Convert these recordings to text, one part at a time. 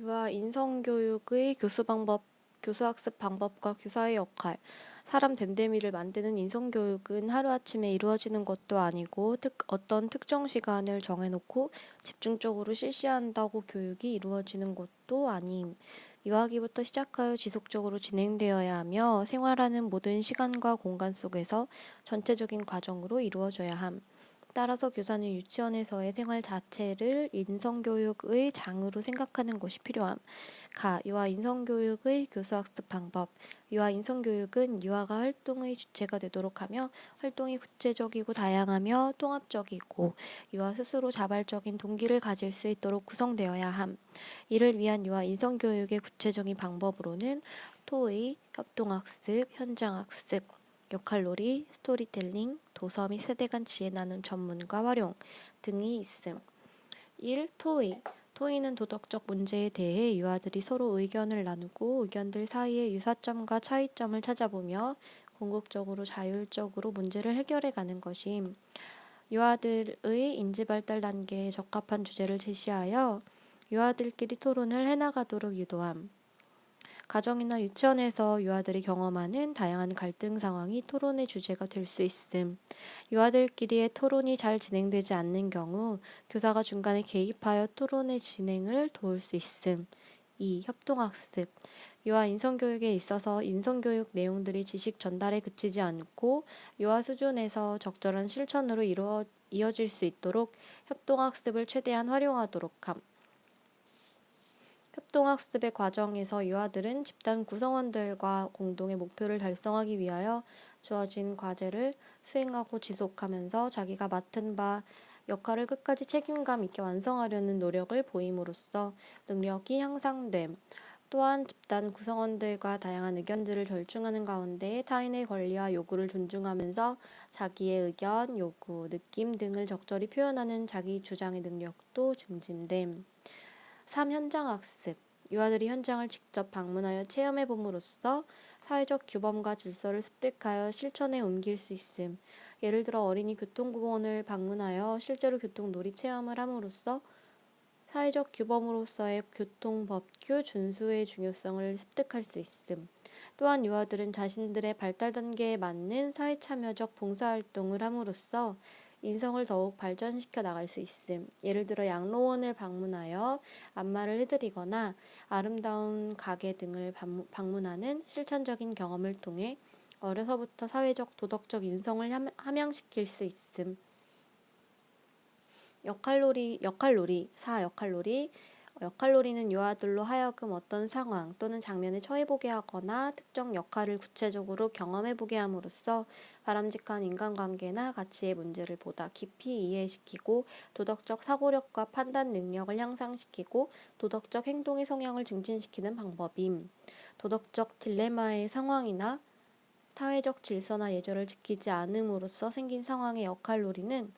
유아 인성교육의 교수학습 방법과 교사의 역할. 사람 됨됨이를 만드는 인성교육은 하루아침에 이루어지는 것도 아니고 어떤 특정 시간을 정해놓고 집중적으로 실시한다고 교육이 이루어지는 것도 아님. 유아기부터 시작하여 지속적으로 진행되어야 하며 생활하는 모든 시간과 공간 속에서 전체적인 과정으로 이루어져야 함. 따라서 교사는 유치원에서의 생활 자체를 인성교육의 장으로 생각하는 것이 필요함. 유아 인성교육의 교수학습 방법. 유아 인성교육은 유아가 활동의 주체가 되도록 하며 활동이 구체적이고 다양하며 통합적이고 유아 스스로 자발적인 동기를 가질 수 있도록 구성되어야 함. 이를 위한 유아 인성교육의 구체적인 방법으로는 토의, 협동학습, 현장학습, 역할놀이, 스토리텔링, 도서 및 세대 간 지혜 나눔 전문가 활용 등이 있음. 1. 토의. 토의는 도덕적 문제에 대해 유아들이 서로 의견을 나누고 의견들 사이의 유사점과 차이점을 찾아보며 궁극적으로 자율적으로 문제를 해결해 가는 것임. 유아들의 인지발달 단계에 적합한 주제를 제시하여 유아들끼리 토론을 해나가도록 유도함. 가정이나 유치원에서 유아들이 경험하는 다양한 갈등 상황이 토론의 주제가 될 수 있음. 유아들끼리의 토론이 잘 진행되지 않는 경우 교사가 중간에 개입하여 토론의 진행을 도울 수 있음. 2. 협동학습. 유아 인성교육에 있어서 인성교육 내용들이 지식 전달에 그치지 않고 유아 수준에서 적절한 실천으로 이어질 수 있도록 협동학습을 최대한 활용하도록 함. 협동학습의 과정에서 유아들은 집단 구성원들과 공동의 목표를 달성하기 위하여 주어진 과제를 수행하고 지속하면서 자기가 맡은 바 역할을 끝까지 책임감 있게 완성하려는 노력을 보임으로써 능력이 향상됨. 또한 집단 구성원들과 다양한 의견들을 절충하는 가운데 타인의 권리와 요구를 존중하면서 자기의 의견, 요구, 느낌 등을 적절히 표현하는 자기 주장의 능력도 증진됨. 3. 현장학습. 유아들이 현장을 직접 방문하여 체험해 봄으로써 사회적 규범과 질서를 습득하여 실천에 옮길 수 있음. 예를 들어 어린이 교통공원을 방문하여 실제로 교통놀이 체험을 함으로써 사회적 규범으로서의 교통법규 준수의 중요성을 습득할 수 있음. 또한 유아들은 자신들의 발달 단계에 맞는 사회참여적 봉사활동을 함으로써 인성을 더욱 발전시켜 나갈 수 있음. 예를 들어 양로원을 방문하여 안마를 해드리거나 아름다운 가게 등을 방문하는 실천적인 경험을 통해 어려서부터 사회적 도덕적 인성을 함양시킬 수 있음. 역할놀이. 4. 역할놀이는 유아들로 하여금 어떤 상황 또는 장면에 처해보게 하거나 특정 역할을 구체적으로 경험해보게 함으로써 바람직한 인간관계나 가치의 문제를 보다 깊이 이해시키고 도덕적 사고력과 판단 능력을 향상시키고 도덕적 행동의 성향을 증진시키는 방법임. 도덕적 딜레마의 상황이나 사회적 질서나 예절을 지키지 않음으로써 생긴 상황의 역할놀이는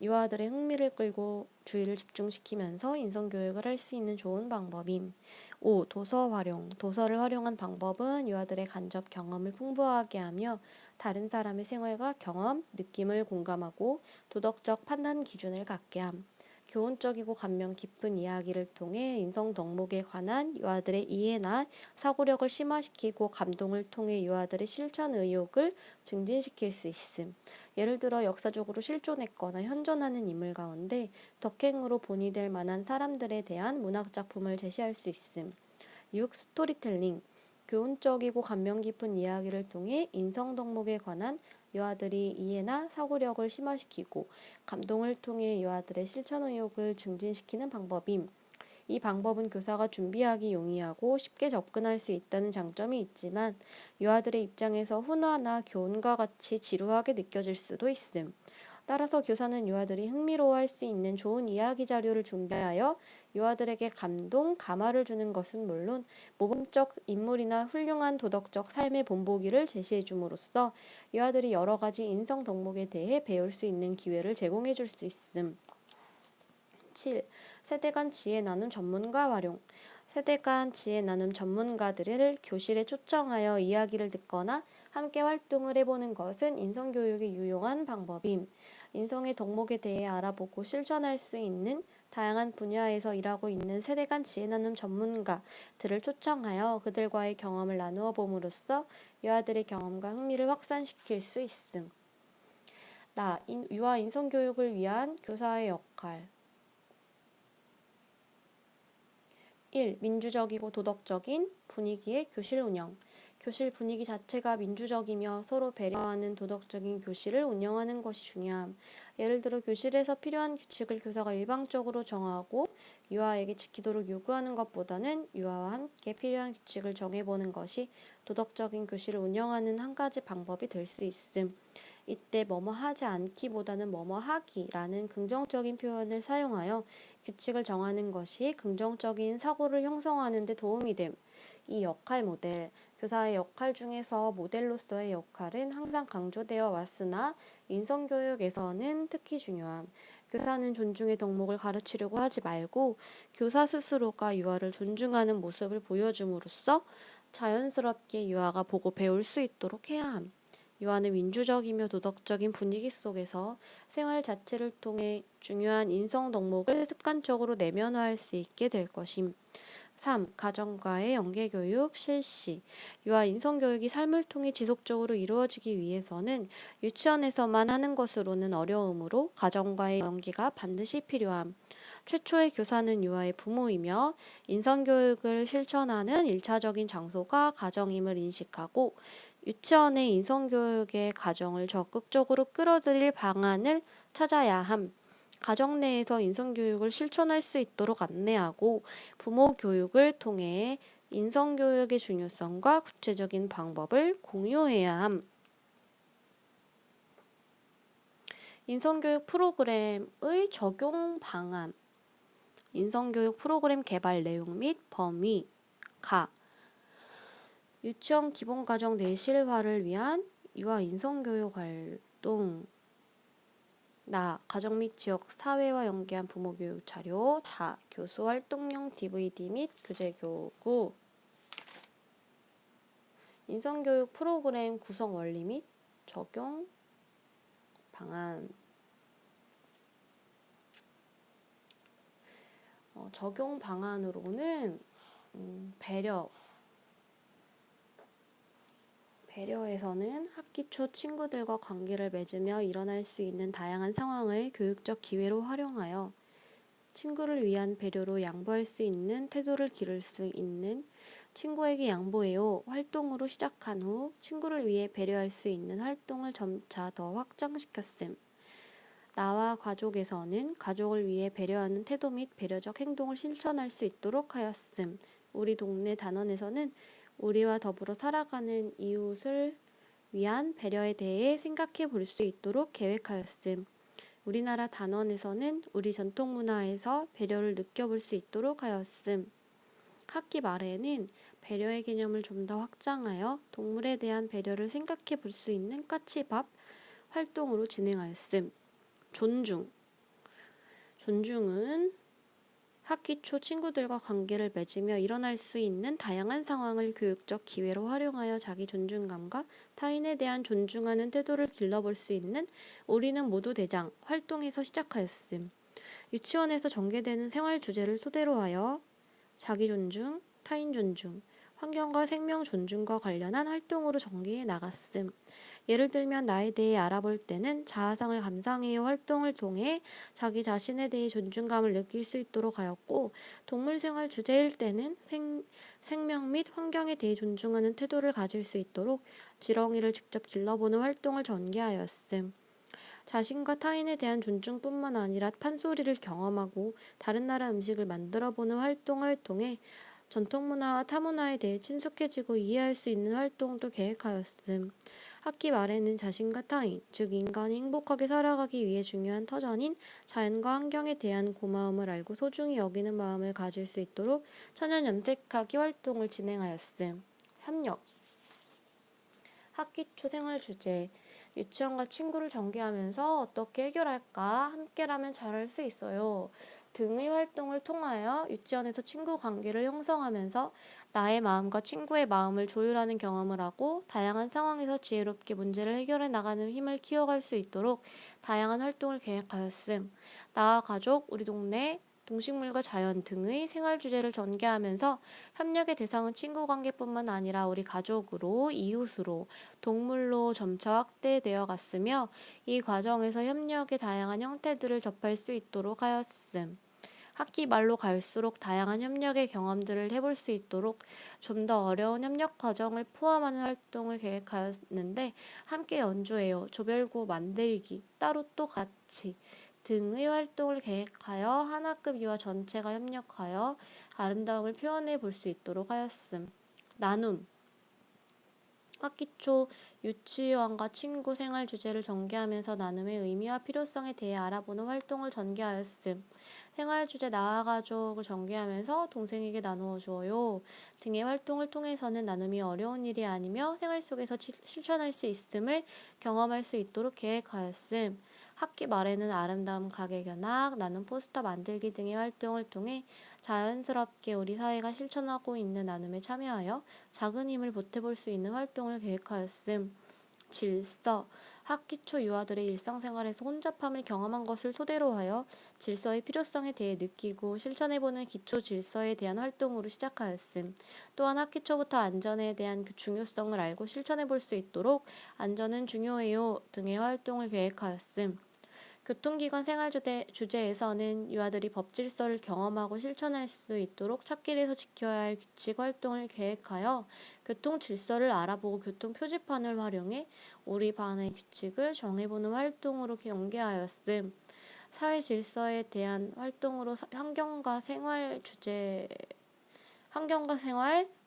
유아들의 흥미를 끌고 주의를 집중시키면서 인성교육을 할 수 있는 좋은 방법임. 5. 도서 활용. 도서를 활용한 방법은 유아들의 간접 경험을 풍부하게 하며 다른 사람의 생활과 경험, 느낌을 공감하고 도덕적 판단 기준을 갖게 함. 교훈적이고 감명 깊은 이야기를 통해 인성 덕목에 관한 유아들의 이해나 사고력을 심화시키고 감동을 통해 유아들의 실천 의욕을 증진시킬 수 있음. 예를 들어 역사적으로 실존했거나 현존하는 인물 가운데 덕행으로 본이 될 만한 사람들에 대한 문학작품을 제시할 수 있음. 6. 스토리텔링. 교훈적이고 감명 깊은 이야기를 통해 인성 덕목에 관한 유아들이 이해나 사고력을 심화시키고 감동을 통해 유아들의 실천 의욕을 증진시키는 방법임. 이 방법은 교사가 준비하기 용이하고 쉽게 접근할 수 있다는 장점이 있지만 유아들의 입장에서 훈화나 교훈과 같이 지루하게 느껴질 수도 있음. 따라서 교사는 유아들이 흥미로워할 수 있는 좋은 이야기 자료를 준비하여 유아들에게 감동, 감화를 주는 것은 물론 모범적 인물이나 훌륭한 도덕적 삶의 본보기를 제시해 줌으로써 유아들이 여러 가지 인성 덕목에 대해 배울 수 있는 기회를 제공해 줄 수 있음. 7. 세대 간 지혜 나눔 전문가 활용. 세대 간 지혜 나눔 전문가들을 교실에 초청하여 이야기를 듣거나 함께 활동을 해보는 것은 인성교육에 유용한 방법임. 인성의 덕목에 대해 알아보고 실천할 수 있는 다양한 분야에서 일하고 있는 세대 간 지혜 나눔 전문가들을 초청하여 그들과의 경험을 나누어 봄으로써 유아들의 경험과 흥미를 확산시킬 수 있음. 유아 인성교육을 위한 교사의 역할. 1. 민주적이고 도덕적인 분위기의 교실 운영. 교실 분위기 자체가 민주적이며 서로 배려하는 도덕적인 교실을 운영하는 것이 중요함. 예를 들어 교실에서 필요한 규칙을 교사가 일방적으로 정하고 유아에게 지키도록 요구하는 것보다는 유아와 함께 필요한 규칙을 정해보는 것이 도덕적인 교실을 운영하는 한 가지 방법이 될 수 있음. 이때 뭐뭐 하지 않기보다는 뭐뭐 하기라는 긍정적인 표현을 사용하여 규칙을 정하는 것이 긍정적인 사고를 형성하는 데 도움이 됨. 이 역할 모델, 교사의 역할 중에서 모델로서의 역할은 항상 강조되어 왔으나 인성교육에서는 특히 중요함. 교사는 존중의 덕목을 가르치려고 하지 말고 교사 스스로가 유아를 존중하는 모습을 보여줌으로써 자연스럽게 유아가 보고 배울 수 있도록 해야 함. 유아는 민주적이며 도덕적인 분위기 속에서 생활 자체를 통해 중요한 인성 덕목을 습관적으로 내면화할 수 있게 될 것임. 3. 가정과의 연계교육 실시. 유아 인성교육이 삶을 통해 지속적으로 이루어지기 위해서는 유치원에서만 하는 것으로는 어려우므로 가정과의 연계가 반드시 필요함. 최초의 교사는 유아의 부모이며 인성교육을 실천하는 1차적인 장소가 가정임을 인식하고 유치원의 인성교육의 가정을 적극적으로 끌어들일 방안을 찾아야 함. 가정 내에서 인성교육을 실천할 수 있도록 안내하고 부모 교육을 통해 인성교육의 중요성과 구체적인 방법을 공유해야 함. 인성교육 프로그램의 적용 방안. 인성교육 프로그램 개발 내용 및 범위. 유치원 기본과정 내실화를 위한 유아 인성교육 활동. 가정 및 지역 사회와 연계한 부모교육 자료. 교수 활동용 DVD 및 교재교구. 인성교육 프로그램 구성 원리 및 적용 방안. 적용 방안으로는 배려에서는 학기 초 친구들과 관계를 맺으며 일어날 수 있는 다양한 상황을 교육적 기회로 활용하여 친구를 위한 배려로 양보할 수 있는 태도를 기를 수 있는 친구에게 양보해요 활동으로 시작한 후 친구를 위해 배려할 수 있는 활동을 점차 더 확장시켰음. 나와 가족에서는 가족을 위해 배려하는 태도 및 배려적 행동을 실천할 수 있도록 하였음. 우리 동네 단원에서는 우리와 더불어 살아가는 이웃을 위한 배려에 대해 생각해 볼 수 있도록 계획하였음. 우리나라 단원에서는 우리 전통 문화에서 배려를 느껴볼 수 있도록 하였음. 학기 말에는 배려의 개념을 좀 더 확장하여 동물에 대한 배려를 생각해 볼 수 있는 까치밥 활동으로 진행하였음. 존중은 학기 초 친구들과 관계를 맺으며 일어날 수 있는 다양한 상황을 교육적 기회로 활용하여 자기 존중감과 타인에 대한 존중하는 태도를 길러볼 수 있는 우리는 모두 대장 활동에서 시작하였음. 유치원에서 전개되는 생활 주제를 토대로 하여 자기 존중, 타인 존중, 환경과 생명 존중과 관련한 활동으로 전개해 나갔음. 예를 들면 나에 대해 알아볼 때는 자아상을 감상해요 활동을 통해 자기 자신에 대해 존중감을 느낄 수 있도록 하였고 동물생활 주제일 때는 생명 및 환경에 대해 존중하는 태도를 가질 수 있도록 지렁이를 직접 길러보는 활동을 전개하였음. 자신과 타인에 대한 존중뿐만 아니라 판소리를 경험하고 다른 나라 음식을 만들어보는 활동을 통해 전통문화와 타문화에 대해 친숙해지고 이해할 수 있는 활동도 계획하였음. 학기 말에는 자신과 타인, 즉 인간이 행복하게 살아가기 위해 중요한 터전인 자연과 환경에 대한 고마움을 알고 소중히 여기는 마음을 가질 수 있도록 천연 염색하기 활동을 진행하였음. 협력. 학기 초 생활 주제. 유치원과 친구를 전개하면서 어떻게 해결할까? 함께라면 잘할 수 있어요. 등의 활동을 통하여 유치원에서 친구 관계를 형성하면서 나의 마음과 친구의 마음을 조율하는 경험을 하고 다양한 상황에서 지혜롭게 문제를 해결해 나가는 힘을 키워갈 수 있도록 다양한 활동을 계획하였음. 나와 가족, 우리 동네 동식물과 자연 등의 생활 주제를 전개하면서 협력의 대상은 친구 관계뿐만 아니라 우리 가족으로, 이웃으로, 동물로 점차 확대되어 갔으며 이 과정에서 협력의 다양한 형태들을 접할 수 있도록 하였음. 학기 말로 갈수록 다양한 협력의 경험들을 해볼 수 있도록 좀 더 어려운 협력 과정을 포함하는 활동을 계획하였는데 함께 연주해요, 조별구 만들기, 따로 또 같이 등의 활동을 계획하여 하나급 이와 전체가 협력하여 아름다움을 표현해 볼 수 있도록 하였음. 나눔. 학기 초 유치원과 친구 생활 주제를 전개하면서 나눔의 의미와 필요성에 대해 알아보는 활동을 전개하였음. 생활 주제 나와 가족을 전개하면서 동생에게 나누어 주어요 등의 활동을 통해서는 나눔이 어려운 일이 아니며 생활 속에서 실천할 수 있음을 경험할 수 있도록 계획하였음. 학기 말에는 아름다움 가게 견학, 나눔 포스터 만들기 등의 활동을 통해 자연스럽게 우리 사회가 실천하고 있는 나눔에 참여하여 작은 힘을 보태볼 수 있는 활동을 계획하였음. 질서. 학기 초 유아들의 일상생활에서 혼잡함을 경험한 것을 토대로 하여 질서의 필요성에 대해 느끼고 실천해보는 기초 질서에 대한 활동으로 시작하였음. 또한 학기 초부터 안전에 대한 그 중요성을 알고 실천해볼 수 있도록 안전은 중요해요 등의 활동을 계획하였음. 교통기관 생활 주제에서는 유아들이 법 질서를 경험하고 실천할 수 있도록 찻길에서 지켜야 할 규칙 활동을 계획하여 교통 질서를 알아보고 교통 표지판을 활용해 우리 반의 규칙을 정해보는 활동으로 연계하였음. 사회 질서에 대한 활동으로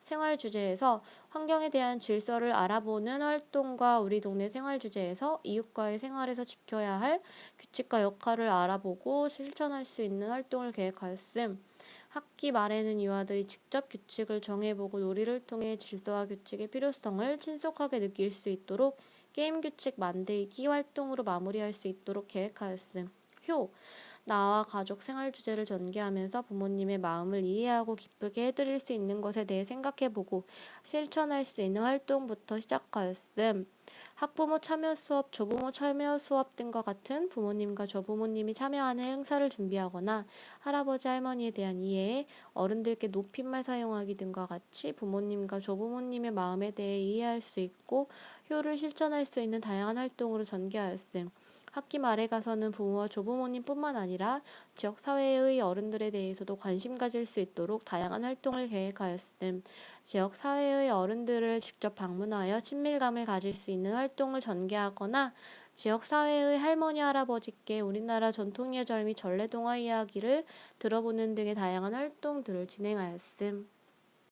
생활 주제에서 환경에 대한 질서를 알아보는 활동과 우리 동네 생활 주제에서 이웃과의 생활에서 지켜야 할 규칙과 역할을 알아보고 실천할 수 있는 활동을 계획하였음. 학기 말에는 유아들이 직접 규칙을 정해보고 놀이를 통해 질서와 규칙의 필요성을 친숙하게 느낄 수 있도록 게임 규칙 만들기 활동으로 마무리할 수 있도록 계획하였음. 효. 나와 가족 생활 주제를 전개하면서 부모님의 마음을 이해하고 기쁘게 해드릴 수 있는 것에 대해 생각해보고 실천할 수 있는 활동부터 시작하였음. 학부모 참여 수업, 조부모 참여 수업 등과 같은 부모님과 조부모님이 참여하는 행사를 준비하거나 할아버지 할머니에 대한 이해, 어른들께 높임말 사용하기 등과 같이 부모님과 조부모님의 마음에 대해 이해할 수 있고 효를 실천할 수 있는 다양한 활동으로 전개하였음. 학기 말에 가서는 부모와 조부모님뿐만 아니라 지역 사회의 어른들에 대해서도 관심 가질 수 있도록 다양한 활동을 계획하였음. 지역 사회의 어른들을 직접 방문하여 친밀감을 가질 수 있는 활동을 전개하거나 지역 사회의 할머니 할아버지께 우리나라 전통예절 및 전래동화 이야기를 들어보는 등의 다양한 활동들을 진행하였음.